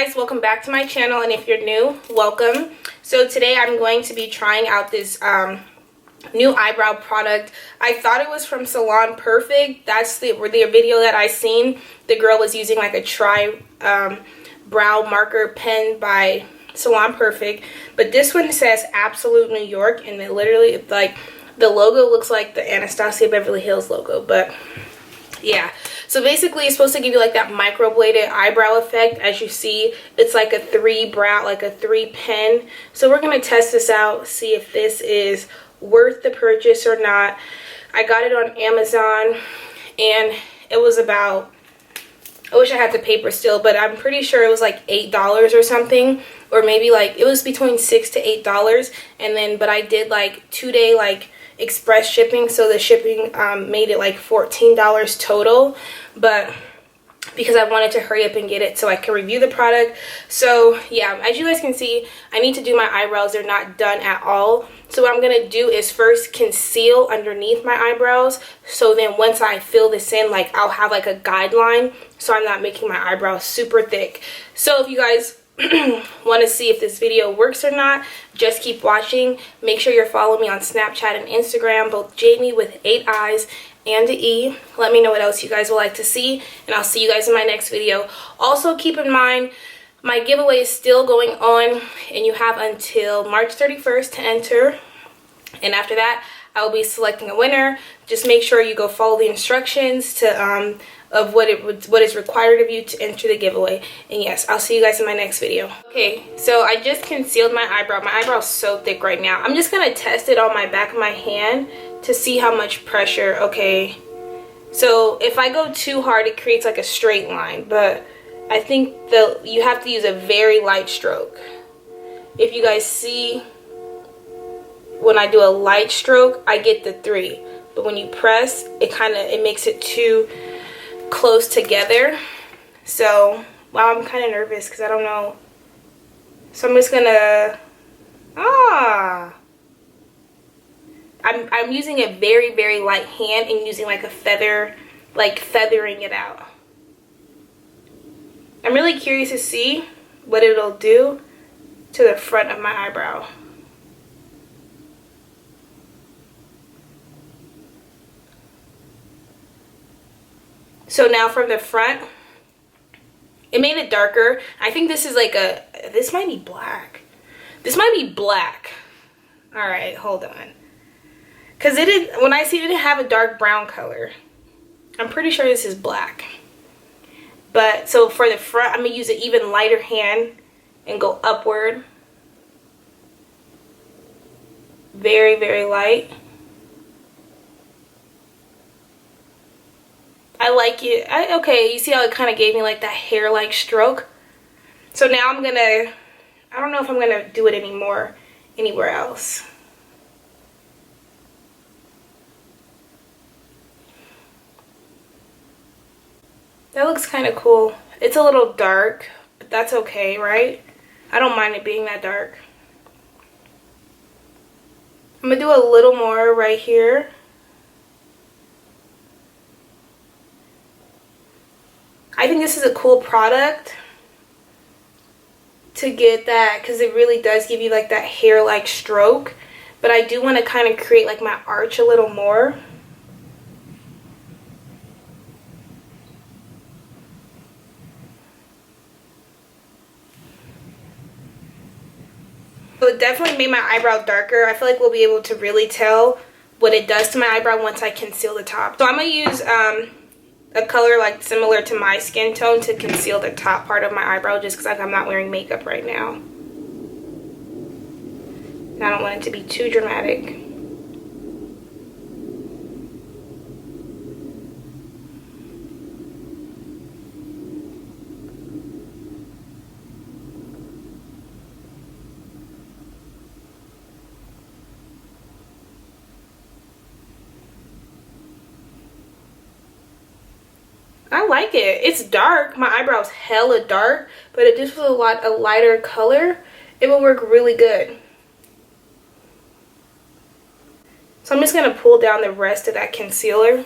guys, welcome back to my channel, and if you're new, welcome. So today I'm going to be trying out this new eyebrow product. I thought it was from Salon Perfect. That's the video that I seen. The girl was using like a brow marker pen by Salon Perfect, but this one says Absolute New York, and it literally, like, the logo looks like the Anastasia Beverly Hills logo. But yeah, so basically it's supposed to give you like that microbladed eyebrow effect. As you see, it's like a three pen. So we're gonna test this out, see if this is worth the purchase or not. I got it on Amazon, and it was about, I wish I had the paper still, but I'm pretty sure it was like $8 or something, or maybe like it was between $6 to $8. And then, but I did like 2-day like express shipping, so the shipping made it like $14 total. But because I wanted to hurry up and get it so I can review the product. So yeah, as you guys can see, I need to do my eyebrows. They're not done at all. So what I'm gonna do is first conceal underneath my eyebrows, so then once I fill this in, like, I'll have like a guideline, so I'm not making my eyebrows super thick. So if you guys want to see if this video works or not, just keep watching. Make sure you're following me on Snapchat and Instagram, both Jamie with 8 eyes and an E. Let me know what else you guys would like to see, and I'll see you guys in my next video. Also keep in mind, my giveaway is still going on, and you have until March 31st to enter, and after that I will be selecting a winner. Just make sure you go follow the instructions to of what is required of you to enter the giveaway. And yes, I'll see you guys in my next video. Okay, so I just concealed my eyebrow. My eyebrow's so thick right now. I'm just gonna test it on my back of my hand to see how much pressure. Okay, so if I go too hard, it creates like a straight line, but I think you have to use a very light stroke. If you guys see, when I do a light stroke, I get the 3, but when you press, it makes it too close together. So wow, I'm kind of nervous because I don't know. So I'm just gonna I'm using a very light hand and using like a feather, like feathering it out. I'm really curious to see what it'll do to the front of my eyebrow. So now from the front, it made it darker. I think this is like this might be black. This might be black. All right, hold on. Because when I see it, it didn't have a dark brown color. I'm pretty sure this is black. But so for the front, I'm gonna use an even lighter hand and go upward. Very light. I like it. Okay, you see how it kind of gave me like that hair-like stroke? So now I don't know if I'm gonna do it anywhere else. That looks kind of cool. It's a little dark, but that's okay, right? I don't mind it being that dark. I'm gonna do a little more right here. I think this is a cool product to get that, because it really does give you like that hair-like stroke. But I do want to kind of create like my arch a little more. So it definitely made my eyebrow darker. I feel like we'll be able to really tell what it does to my eyebrow once I conceal the top. So I'm going to use a color like similar to my skin tone to conceal the top part of my eyebrow, just because I'm not wearing makeup right now. And I don't want it to be too dramatic. I like it. It's dark. My eyebrow's hella dark, but if this was a lighter color, it would work really good. So I'm just going to pull down the rest of that concealer.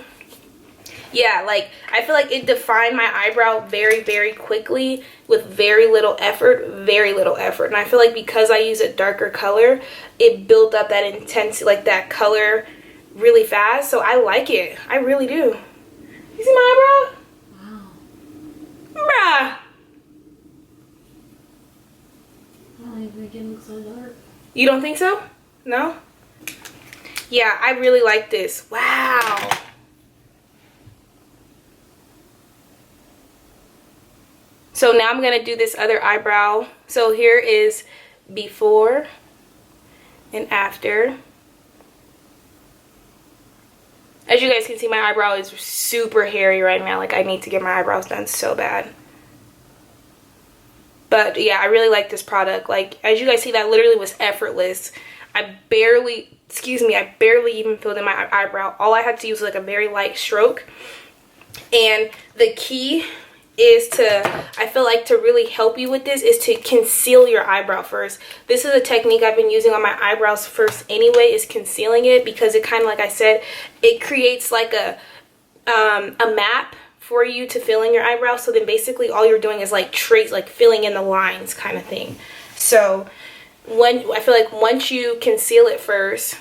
Yeah, like I feel like it defined my eyebrow very, very quickly with very little effort, and I feel like because I use a darker color, it built up that intensity, like that color really fast. So I like it. I really do. You see my eyebrow? Wow. Bruh. I don't even think it looks so dark. You don't think so? No? Yeah, I really like this. Wow. So now I'm going to do this other eyebrow. So here is before and after. As you guys can see, my eyebrow is super hairy right now. Like I need to get my eyebrows done so bad. But yeah, I really like this product. Like as you guys see, that literally was effortless. I barely even filled in my eyebrow. All I had to use was like a very light stroke. And the key is I feel like to really help you with this is to conceal your eyebrow first. This is a technique I've been using on my eyebrows first anyway, is concealing it, because it kind of, like I said, it creates like a map for you to fill in your eyebrows. So then basically all you're doing is like trace, like filling in the lines kind of thing. So I feel like once you conceal it first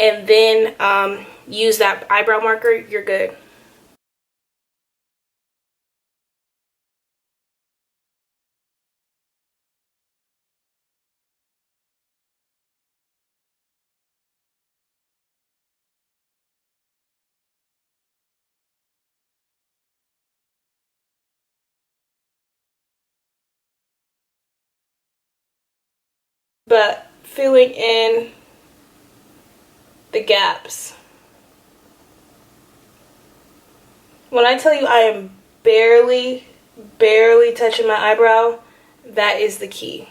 and then use that eyebrow marker, you're good. But filling in the gaps. When I tell you I am barely touching my eyebrow, that is the key.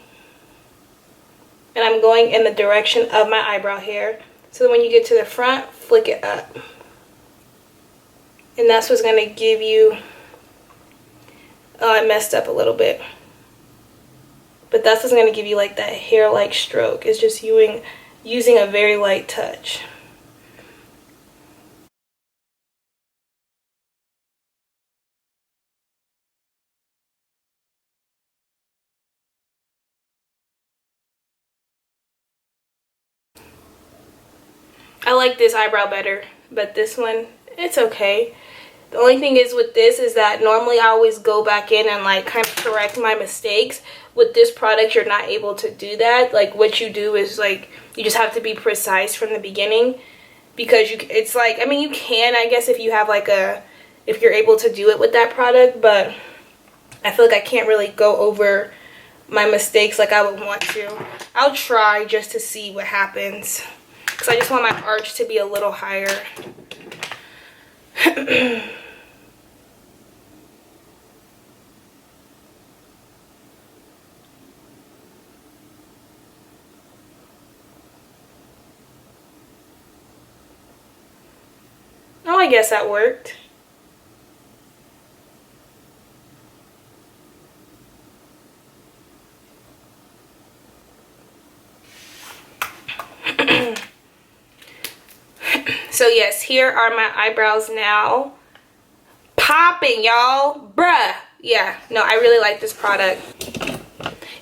And I'm going in the direction of my eyebrow hair. So that when you get to the front, flick it up. And that's what's going to give you... Oh, I messed up a little bit. But that's what's going to give you like that hair-like stroke. It's just using a very light touch. I like this eyebrow better, but this one, it's okay. The only thing is with this is that normally I always go back in and like kind of correct my mistakes. With this product, you're not able to do that. Like what you do is like, you just have to be precise from the beginning, because it's like, I mean, you can, I guess, if you have like if you're able to do it with that product, but I feel like I can't really go over my mistakes like I would want to. I'll try just to see what happens, because I just want my arch to be a little higher. Oh, I guess that worked. So yes, here are my eyebrows now. Popping, y'all. Bruh. Yeah, no, I really like this product.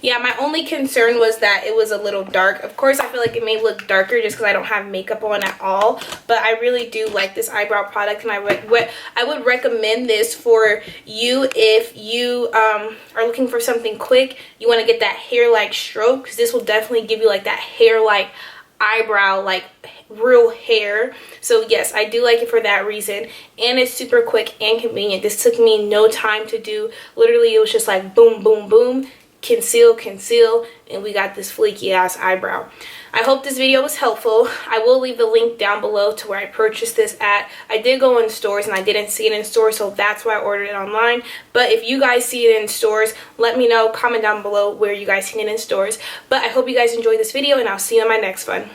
Yeah, my only concern was that it was a little dark. Of course, I feel like it may look darker just because I don't have makeup on at all. But I really do like this eyebrow product, and I would recommend this for you if you are looking for something quick. You want to get that hair-like stroke, because this will definitely give you like that hair-like eyebrow, like real hair. So yes, I do like it for that reason, and it's super quick and convenient. This took me no time to do. Literally, it was just like boom, boom, boom, conceal, conceal, and we got this flaky ass eyebrow. I hope this video was helpful. I will leave the link down below to where I purchased this at. I did go in stores and I didn't see it in stores, so that's why I ordered it online. But if you guys see it in stores, let me know. Comment down below where you guys seen it in stores. But I hope you guys enjoyed this video, and I'll see you in my next one.